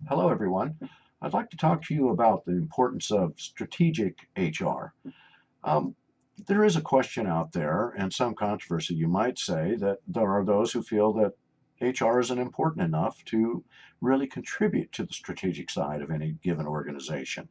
Hello, everyone. I'd like to talk to you about the importance of strategic HR. Um, there is a question out there and some controversy, you might say, that there are those who feel that HR isn't important enough to really contribute to the strategic side of any given organization.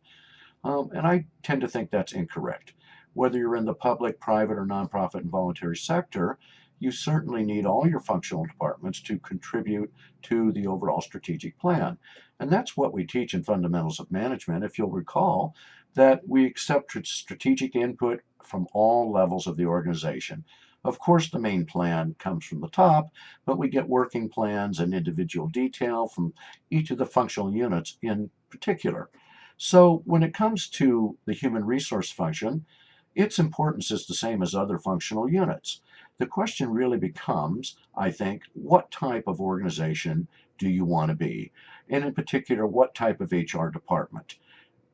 And I tend to think that's incorrect. Whether you're in the public, private, or nonprofit and voluntary sector, you certainly need all your functional departments to contribute to the overall strategic plan. And that's what we teach in Fundamentals of Management. If you'll recall, that we accept strategic input from all levels of the organization. Of course, the main plan comes from the top, but we get working plans and individual detail from each of the functional units in particular. So when it comes to the human resource function, its importance is the same as other functional units. The question really becomes, I think, what type of organization do you want to be? And in particular, what type of HR department?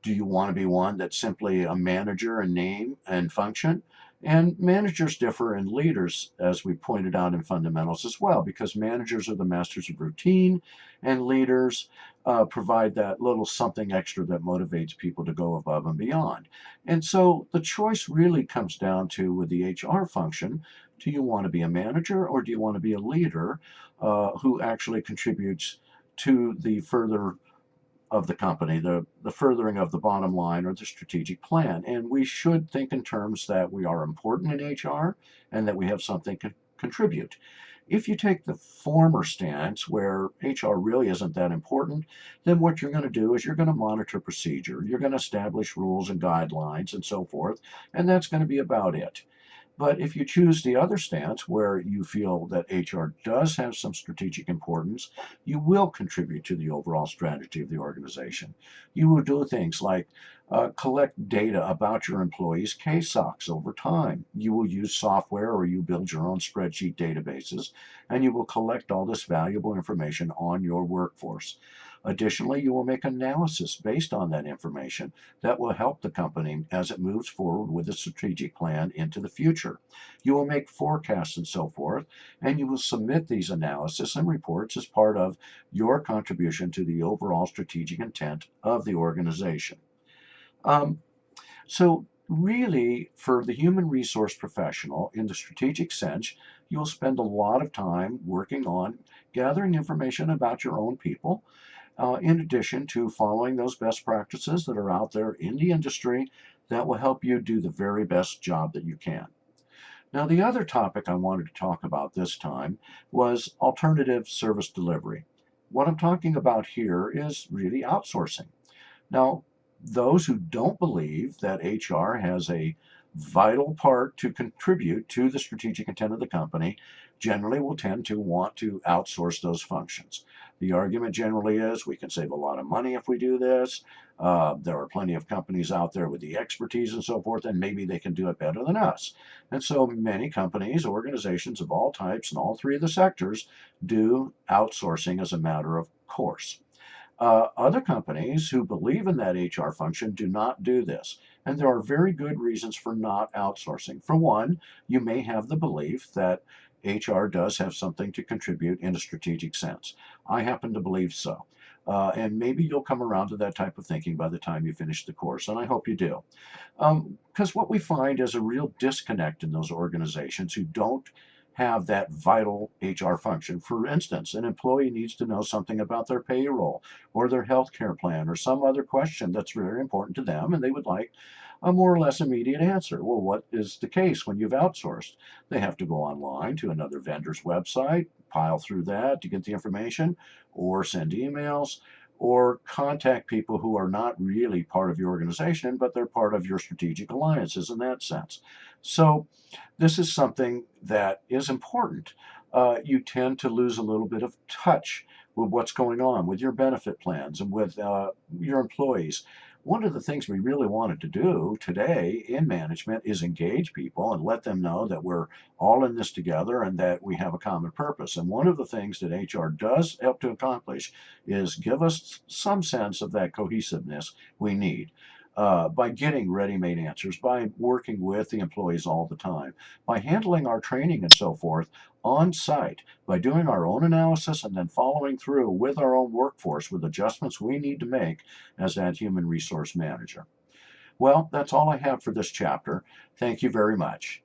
Do you want to be one that's simply a manager in name and function? And managers differ in leaders, as we pointed out in fundamentals as well, because managers are the masters of routine, and leaders provide that little something extra that motivates people to go above and beyond. And so the choice really comes down to, with the HR function, do you want to be a manager or do you want to be a leader who actually contributes to the further of the company, the furthering of the bottom line or the strategic plan. And we should think in terms that we are important in HR and that we have something to contribute. If you take the former stance where HR really isn't that important, then what you're going to do is you're going to monitor procedure, you're going to establish rules and guidelines and so forth, and that's going to be about it. But if you choose the other stance where you feel that HR does have some strategic importance, you will contribute to the overall strategy of the organization. You will do things like collect data about your employees' KSOCs over time. You will use software or you build your own spreadsheet databases, and you will collect all this valuable information on your workforce. Additionally, you will make analysis based on that information that will help the company as it moves forward with a strategic plan into the future. You will make forecasts and so forth, and you will submit these analysis and reports as part of your contribution to the overall strategic intent of the organization. Um, so really, for the human resource professional, in the strategic sense, you'll spend a lot of time working on gathering information about your own people, in addition to following those best practices that are out there in the industry that will help you do the very best job that you can. Now, the other topic I wanted to talk about this time was alternative service delivery. What I'm talking about here is really outsourcing. Now, those who don't believe that HR has a vital part to contribute to the strategic intent of the company generally will tend to want to outsource those functions. The argument generally is we can save a lot of money if we do this. There are plenty of companies out there with the expertise and so forth, and maybe they can do it better than us. And so many companies, organizations of all types, and all three of the sectors do outsourcing as a matter of course. Other companies who believe in that HR function do not do this. And there are very good reasons for not outsourcing. For one, you may have the belief that HR does have something to contribute in a strategic sense. I happen to believe so. And maybe you'll come around to that type of thinking by the time you finish the course, and I hope you do. Because what we find is a real disconnect in those organizations who don't have that vital HR function. For instance, an employee needs to know something about their payroll or their health care plan or some other question that's very important to them, and they would like a more or less immediate answer. Well, what is the case when you've outsourced? They have to go online to another vendor's website, pile through that to get the information, or send emails, or contact people who are not really part of your organization, but they're part of your strategic alliances in that sense. So, this is something that is important. You tend to lose a little bit of touch with what's going on with your benefit plans and with your employees. One of the things we really wanted to do today in management is engage people and let them know that we're all in this together and that we have a common purpose. And one of the things that HR does help to accomplish is give us some sense of that cohesiveness we need. By getting ready-made answers, by working with the employees all the time, by handling our training and so forth, on site by doing our own analysis and then following through with our own workforce with adjustments we need to make as that human resource manager. Well, that's all I have for this chapter. Thank you very much.